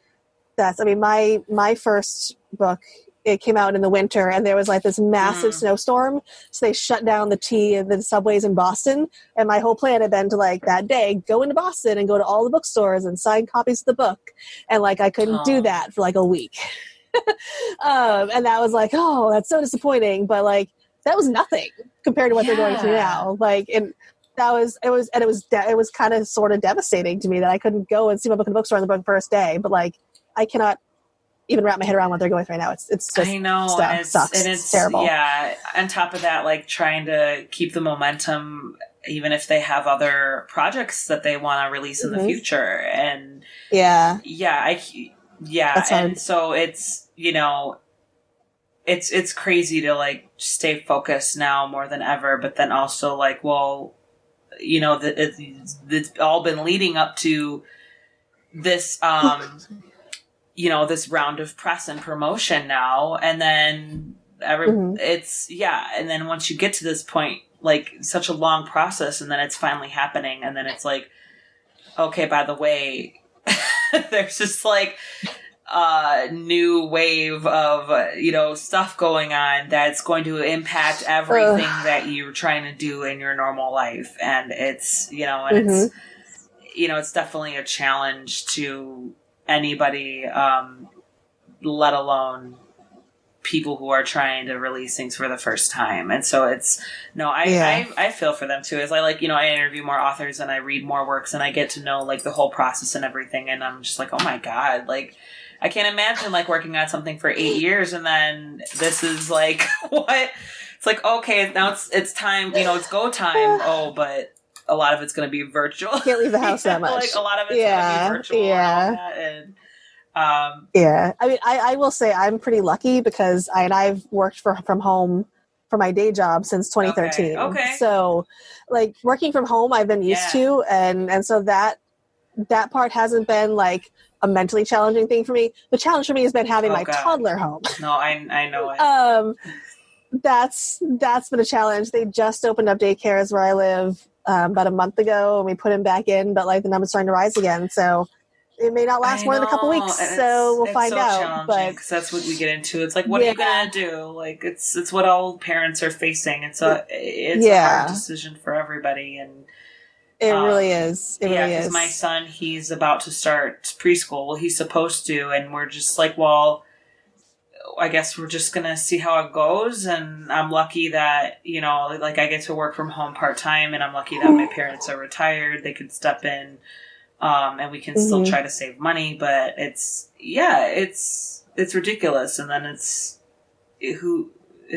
my first book, it came out in the winter, and there was like this massive snowstorm. So they shut down the T and the subways in Boston. And my whole plan had been to like that day, go into Boston and go to all the bookstores and sign copies of the book. And like, I couldn't do that for like a week. And that was like, oh, that's so disappointing. But like, that was nothing compared to what they're going through now. Like, and it was kind of sort of devastating to me that I couldn't go and see my book in the bookstore on the first day. But like, I cannot even wrap my head around what they're going through right now. It's just, I know, stuff. Sucks. And it's terrible. Yeah. On top of that, like trying to keep the momentum, even if they have other projects that they want to release in the future. And and so it's, it's crazy to like stay focused now more than ever, but then also like, well, it's all been leading up to this, this round of press and promotion now. And then and then once you get to this point, like such a long process, and then it's finally happening. And then it's like, okay, by the way, there's just like a new wave of, stuff going on that's going to impact everything that you're trying to do in your normal life. And it's, it's, it's definitely a challenge to anybody, let alone people who are trying to release things for the first time. And so it's, I feel for them too. As I like, I interview more authors and I read more works and I get to know like the whole process and everything. And I'm just like, oh my God, like I can't imagine like working on something for 8 years and then this is like, what? It's like, okay, now it's time, it's go time. Oh, but a lot of it's going to be virtual. Can't leave the house that much. Like a lot of it's going to be virtual. And I mean, I will say I'm pretty lucky because I've worked from home for my day job since 2013. Okay. So like working from home, I've been used to. And so that part hasn't been like a mentally challenging thing for me. The challenge for me has been having my toddler home. No, I know it. That's been a challenge. They just opened up daycares where I live about a month ago, and we put him back in, but like the numbers starting to rise again. So it may not last more than a couple weeks. So we'll find out. But that's what we get into. It's like, what are you gonna do? Like it's what all parents are facing. It's a hard decision for everybody, and it really is. It really is. Because my son, he's about to start preschool. Well, he's supposed to, and we're just like, well, I guess we're just gonna see how it goes. And I'm lucky that, you know, like I get to work from home part-time, and I'm lucky that my parents are retired. They can step in, and we can still try to save money, but it's ridiculous. And then it's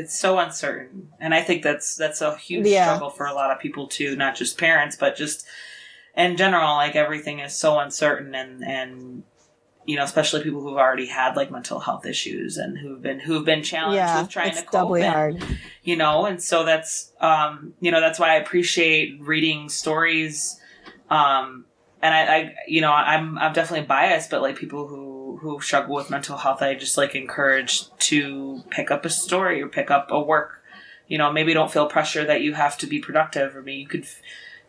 so uncertain. And I think that's a huge struggle for a lot of people too, not just parents, but just in general, like everything is so uncertain, and you know, especially people who've already had like mental health issues and who've been challenged with trying to cope. Doubly hard. You know, and so that's you know, that's why I appreciate reading stories. And I you know, I'm definitely biased, but like people who struggle with mental health, I just like encourage to pick up a story or pick up a work. You know, maybe don't feel pressure that you have to be productive, or maybe you could,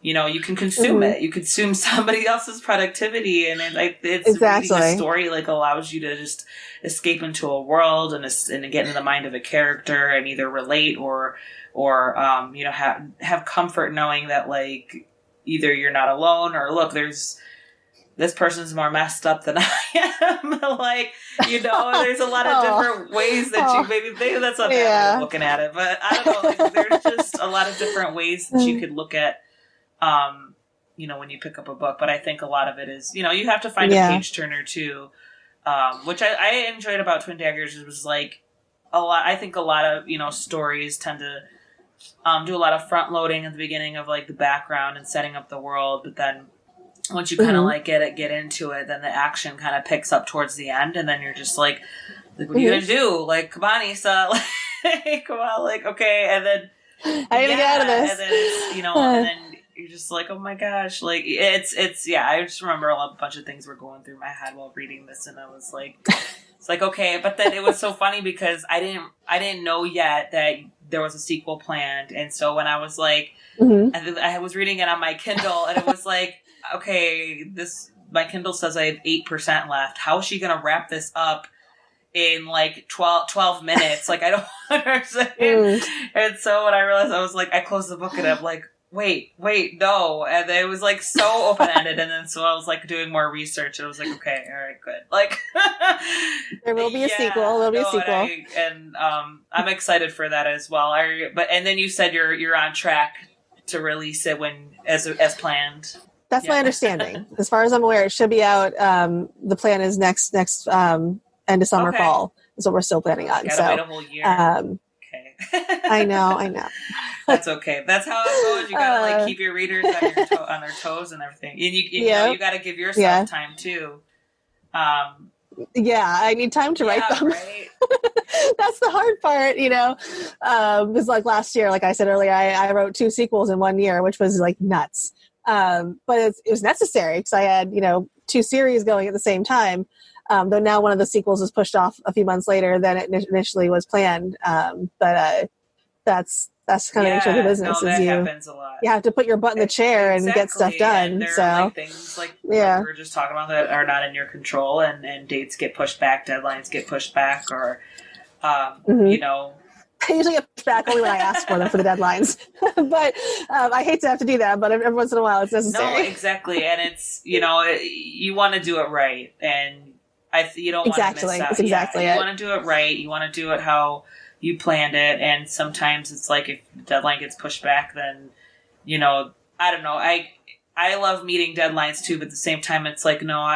you know, you can consume it. You consume somebody else's productivity, and it's reading a story like allows you to just escape into a world and get into the mind of a character and either relate or you know, have comfort knowing that like either you're not alone, or look, this person's more messed up than I am. Like, you know, there's a lot of different ways that you maybe that's not bad way of looking at it, but I don't know. Like, there's just a lot of different ways that you could look at, you know, when you pick up a book. But I think a lot of it is, you know, you have to find a page turner too, which I enjoyed about Twin Daggers. It was like I think a lot of, you know, stories tend to do a lot of front loading at the beginning of like the background and setting up the world, but then once you kind of like get into it, then the action kind of picks up towards the end, and then you're just like what are you gonna do? Like, come on, Issa, like, come on, like, okay, and then I gotta get out of this, and then it's, you know, and then you're just like, oh my gosh, like it's I just remember a bunch of things were going through my head while reading this, and I was like, it's like, okay, but then it was so funny because I didn't know yet that there was a sequel planned, and so when I was like, I was reading it on my Kindle, and it was like, okay, my Kindle says I have 8% left. How is she going to wrap this up in like 12 minutes? Like, I don't understand. And so when I realized, I was like, I closed the book and I'm like, wait, no. And it was like so open-ended. And then so I was like doing more research, and I was like, okay, all right, good. Like, there will be a sequel. There'll be a sequel. And I'm excited for that as well. And then you said you're on track to release it as planned. That's my understanding. As far as I'm aware, it should be out. The plan is next end of summer, fall. Is what we're still planning on. Gotta so wait a whole year. Okay. I know. That's okay. That's how it goes. You gotta like keep your readers on their toes and everything. And you know, you gotta give yourself time too. I need time to write them. Right. That's the hard part, you know. Because like last year, like I said earlier, I wrote 2 sequels in 1 year, which was like nuts. But it was necessary because I had, you know, 2 series going at the same time. Though now one of the sequels was pushed off a few months later than it initially was planned. But that's kind of nature of the business. That happens a lot. You have to put your butt in the chair and get stuff done. And there are like things like we were just talking about that are not in your control, and dates get pushed back, deadlines get pushed back, or you know. I usually get back only when I ask for them for the deadlines. But I hate to have to do that, but every once in a while it's necessary. No, exactly. And it's, you know, you want to do it right. And you don't want to miss out. That's exactly it. You want to do it right. You want to do it how you planned it. And sometimes it's like if the deadline gets pushed back, then, you know, I don't know. I love meeting deadlines too, but at the same time, it's like, no,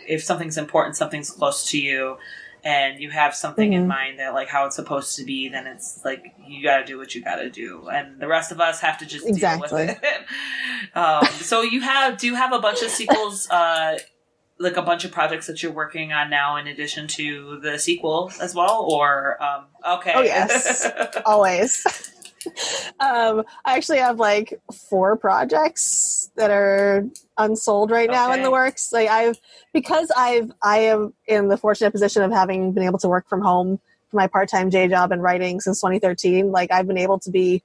if something's important, something's close to you, and you have something in mind that like how it's supposed to be, then it's like you got to do what you got to do, and the rest of us have to just deal with it. So do you have a bunch of sequels like a bunch of projects that you're working on now in addition to the sequel as well? Or, okay. Oh, yes. Always. I actually have like 4 projects that are unsold right now in the works. Like I am in the fortunate position of having been able to work from home for my part-time day job in writing since 2013. Like I've been able to be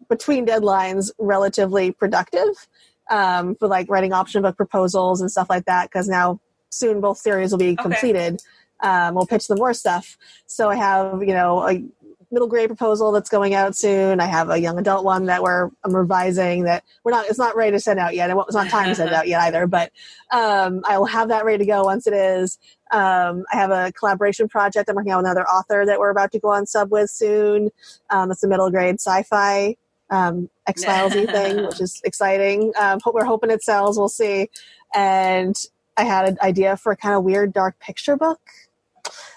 between deadlines relatively productive for like writing option book proposals and stuff like that, because now soon both series will be completed. We'll pitch them more stuff. So I have, a middle grade proposal that's going out soon. I have a young adult one that I'm revising that it's not ready to send out yet. It's not time to send it out yet either, but I will have that ready to go once it is. I have a collaboration project I'm working on with another author that we're about to go on sub with soon. It's a middle grade sci-fi X-Files-y thing, which is exciting. We're hoping it sells. We'll see. And I had an idea for a kind of weird dark picture book.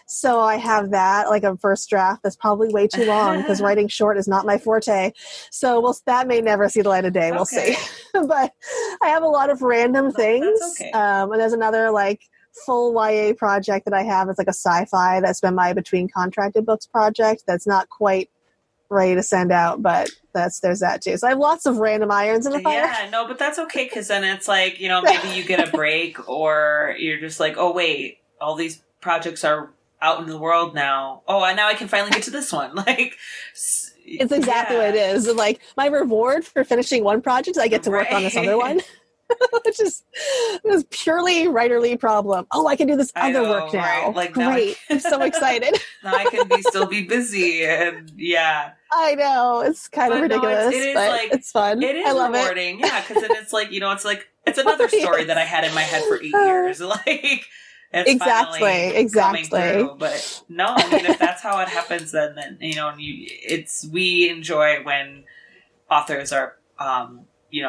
So I have that, like a first draft that's probably way too long because writing short is not my forte. So that may never see the light of day. We'll see. But I have a lot of random things. That's okay. And there's another like full YA project that I have. It's like a sci-fi that's been my between contracted books project that's not quite ready to send out, but there's that too. So I have lots of random irons in the fire. Yeah, no, but that's okay because then it's like, maybe you get a break or you're just like, oh, wait, all these projects are out in the world now. Oh, and now I can finally get to this one. Like, it's exactly what it is. And like my reward for finishing one project is I get to work on this other one. Which is purely writerly problem. Oh, I can do this other work now. Right? Like, great. I'm so excited. Now I can still be busy. And I know. It's kind of ridiculous, but it's fun. It is I love rewarding. Yeah, because then it's like, it's another story that I had in my head for 8 years. Like, it's exactly. coming through. But no, I mean, if that's how it happens, then we enjoy when authors are,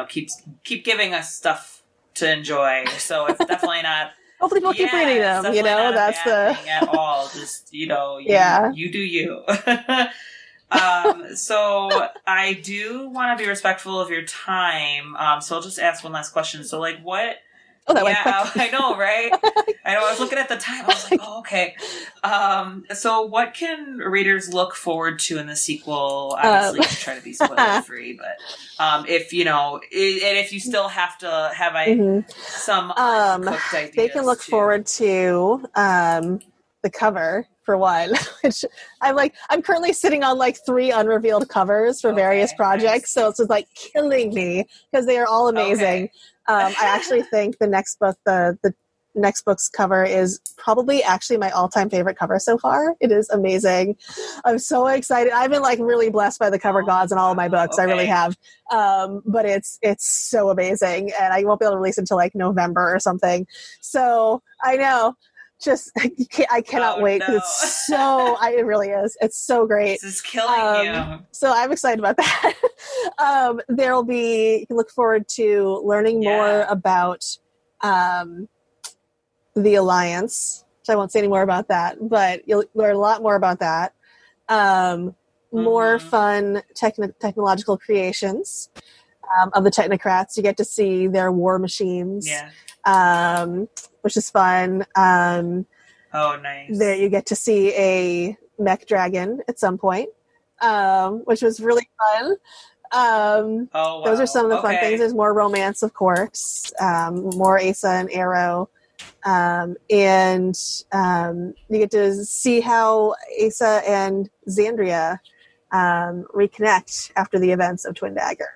keep giving us stuff to enjoy. So it's definitely not. Hopefully people keep reading them. That's the thing at all. Just you do you. So I do want to be respectful of your time. So I'll just ask one last question. So like what? Oh, that went quick. I know, right? I know. I was looking at the time. I was like, oh, okay. So what can readers look forward to in the sequel? Obviously, try to be spoiler free, but if and if you still have to have some uncooked ideas, they can look forward to the cover for one, which I'm currently sitting on like 3 unrevealed covers for various projects, so it's just like killing me because they are all amazing. I actually think the next book, the next book's cover is probably actually my all-time favorite cover so far. It is amazing. I'm so excited. I've been like really blessed by the cover gods in all of my books. I really have. But it's so amazing, and I won't be able to release it until like November or something. So I know. I cannot wait because it's so. It really is. It's so great. This is killing you. So I'm excited about that. You can look forward to learning more about the Alliance. Which I won't say any more about that, but you'll learn a lot more about that. More fun technological creations of the technocrats. You get to see their war machines. Which is fun. Oh, nice. There you get to see a mech dragon at some point, which was really fun. Wow. Those are some of the fun things. There's more romance, of course, more Asa and Arrow. And you get to see how Asa and Xandria reconnect after the events of Twin Daggers.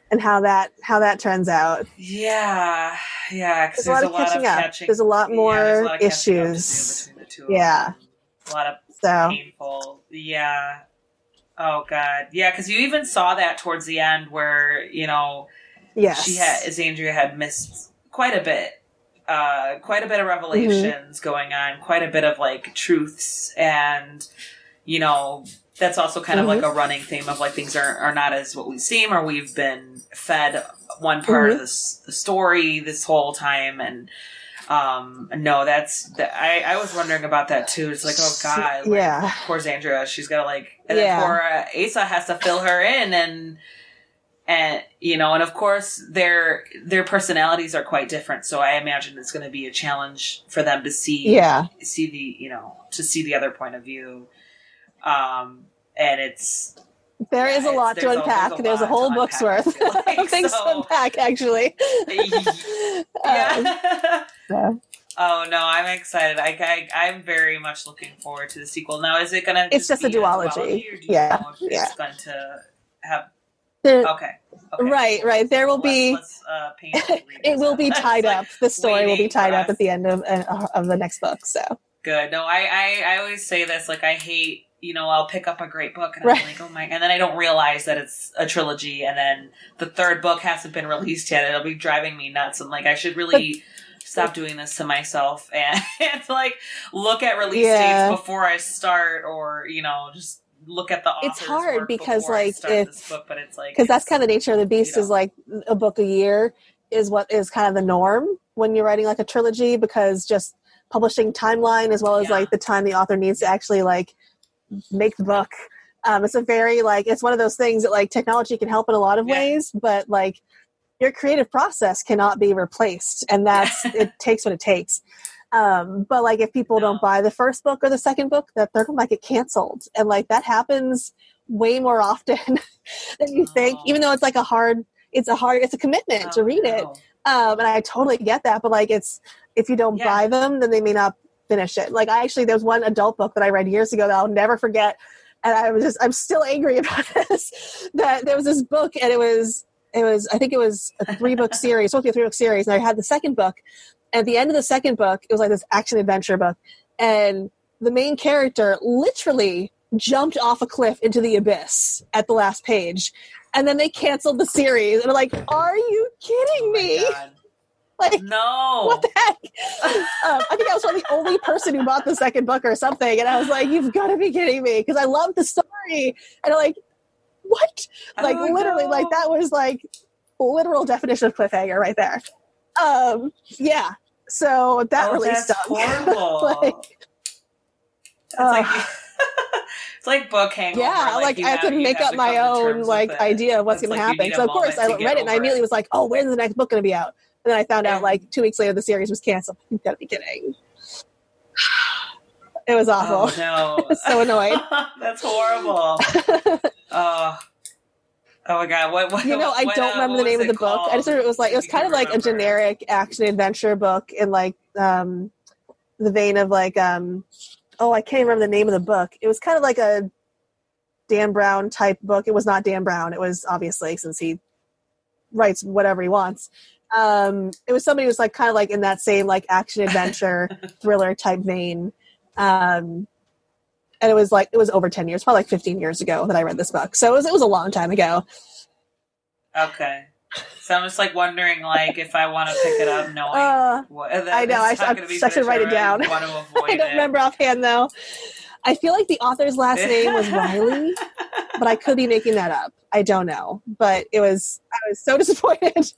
And how that turns out. Yeah. Because there's a lot of catching up. There's a lot more issues. Between the two. Yeah. A lot of painful. Yeah. Oh God. Yeah, because you even saw that towards the end where Xandria had missed quite a bit of revelations going on, quite a bit of like truths, and that's also kind of like a running theme of like things are not as what we seem, or we've been fed one part of the story this whole time. And no, I was wondering about that too. It's like, oh God, poor Xandria, she's got to like, and then poor Asa has to fill her in, And, and of course their personalities are quite different. So I imagine it's going to be a challenge for them to see the other point of view. And there is a lot to unpack. There's a whole book's worth of things to unpack, actually. Yeah. Oh no, I'm excited. I'm very much looking forward to the sequel. Now, is it gonna? It's just a duology. Or do you know if it's going to have? Okay. Right. There will be. Let's paint it will be tied up. The story will be tied up at the end of the next book. So good. No, I always say this. Like, I hate. I'll pick up a great book and I'm like, oh my, and then I don't realize that it's a trilogy, and then the third book hasn't been released yet. It'll be driving me nuts. I'm like, I should really stop doing this to myself and like look at release dates before I start, or just look at the author's it's hard work because before I start this book, but it's like, because that's kind of the nature of the beast, is like a book a year is what is kind of the norm when you're writing like a trilogy, because just publishing timeline as well as like the time the author needs to actually like make the book. It's a very it's one of those things that like technology can help in a lot of ways, but like your creative process cannot be replaced, and that's it takes what it takes. But like if people don't buy the first book or the second book, that third one might get canceled, and like that happens way more often than you think. Even though it's like it's a commitment to read it, and I totally get that. But like if you don't buy them, then they may not finish it. Like there's one adult book that I read years ago that I'll never forget, and I'm still angry about this. That there was this book, and it was I think it was a 3-book series, supposed to be a 3-book series, and I had the second book. At the end of the second book, it was like this action adventure book, and the main character literally jumped off a cliff into the abyss at the last page, and then they canceled the series. And I'm like, are you kidding me? Like, no. What the heck? I think I was probably the only person who bought the second book or something, and I was like, you've got to be kidding me, because I love the story. And I'm like, what? Like, literally, like, that was like literal definition of cliffhanger right there. Yeah. So that really that's stung. Horrible. It's like book hangover. Yeah, like I have to make up my own like idea of what's going to happen. So of course I read it and I immediately was like, oh, when's the next book going to be out? And then I found out like 2 weeks later the series was canceled. You've got to be kidding. It was awful. Oh, no. I was so annoyed. That's horrible. Oh my god! What I don't remember the name of the book. I just remember it was kind of like a generic action adventure book in like the vein of like I can't remember the name of the book. It was kind of like a Dan Brown type book. It was not Dan Brown. It was obviously, since he writes whatever he wants. It was somebody who was like kind of like in that same like action adventure thriller type vein. And it was over 10 years, probably like 15 years ago that I read this book. So it was a long time ago. Okay. So I'm just like wondering, like, if I want to pick it up, knowing what I know. I should write it down. I don't remember offhand though. I feel like the author's last name was Riley, but I could be making that up. I don't know. But I was so disappointed.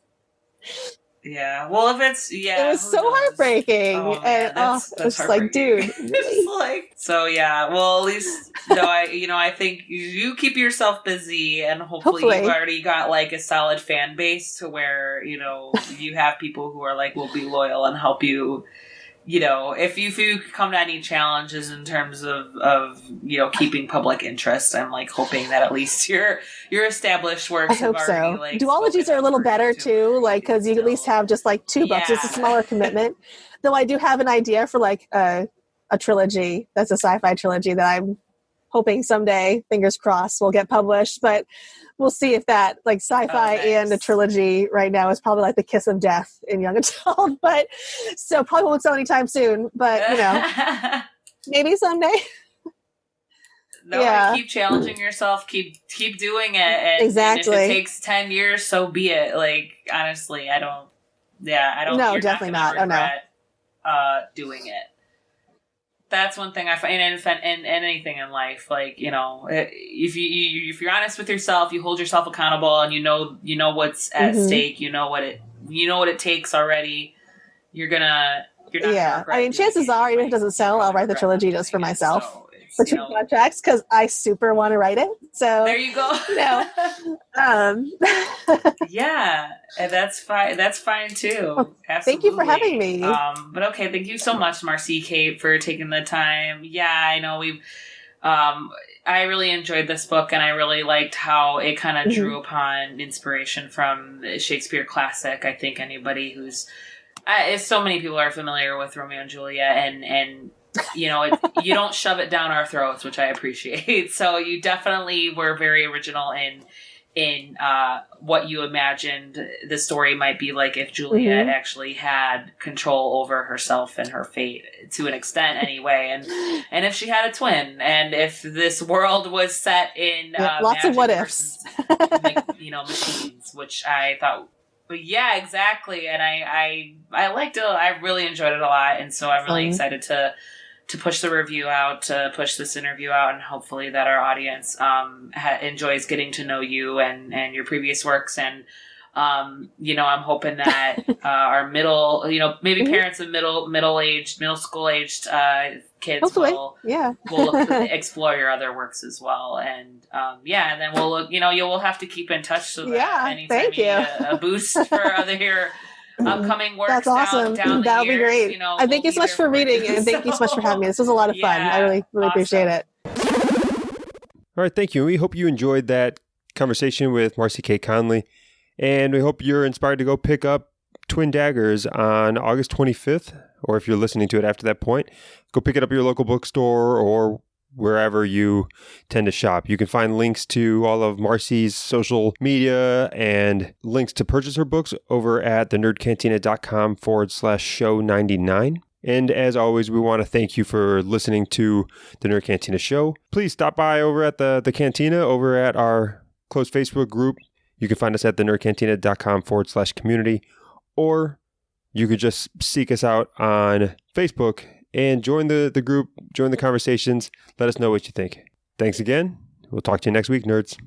Yeah. Well, if it's it was so heartbreaking, and that's it's just like, dude, really? So yeah. Well, at least I think you keep yourself busy, and hopefully you've already got like a solid fan base to where you have people who are like will be loyal and help you. If you come to any challenges in terms of keeping public interest, I'm like hoping that at least your established works. I hope so. Like, duologies are a little better too, like because you at least have just like 2 books. It's a smaller commitment. Though I do have an idea for like a trilogy that's a sci-fi trilogy that I'm hoping someday, fingers crossed, will get published. But we'll see if that like sci-fi and a trilogy right now is probably like the kiss of death in young adult. But so probably won't sell anytime soon. But maybe someday. No, keep challenging yourself. Keep doing it. And, exactly. And if it takes 10 years, so be it. Like honestly, I don't. Yeah, I don't. No, definitely not. Regret, doing it. That's one thing I find in anything in life. Like if you're honest with yourself, you hold yourself accountable, and you know what's at stake. You know what it takes already. You're not. I mean, chances are, even if it doesn't sell, I'll write the trilogy just for myself. So between contracts because I super want to write it. So there you go. Yeah, and that's fine. That's fine too. Well, thank you for having me. But okay, thank you so much, MarcyKate, for taking the time. Yeah, I know we've. I really enjoyed this book, and I really liked how it kind of drew upon inspiration from the Shakespeare classic. I think anybody who's so many people are familiar with Romeo and Juliet, and you you don't shove it down our throats, which I appreciate. So you definitely were very original in what you imagined the story might be like if Juliet actually had control over herself and her fate to an extent anyway, and if she had a twin, and if this world was set in lots of what ifs, machines, which I thought. But yeah, exactly, and I liked it. I really enjoyed it a lot, and so I'm really excited to push the review out, to push this interview out, and hopefully that our audience enjoys getting to know you and your previous works. And I'm hoping that our middle, maybe parents of middle school aged kids will explore your other works as well. And and then we'll look, you'll have to keep in touch so that anytime you need a boost for other upcoming works. That's awesome. That would be great. And thank you so much for reading, and thank you so much for having me. This was a lot of fun. I really appreciate it. All right, thank you. We hope you enjoyed that conversation with MarcyKate Connolly, and we hope you're inspired to go pick up Twin Daggers on August 25th, or if you're listening to it after that point, go pick it up at your local bookstore or wherever you tend to shop. You can find links to all of Marcy's social media and links to purchase her books over at thenerdcantina.com/show99. And as always, we want to thank you for listening to the Nerd Cantina show. Please stop by over at the Cantina, over at our closed Facebook group. You can find us at thenerdcantina.com/community, or you could just seek us out on Facebook and join the group, join the conversations. Let us know what you think. Thanks again. We'll talk to you next week, nerds.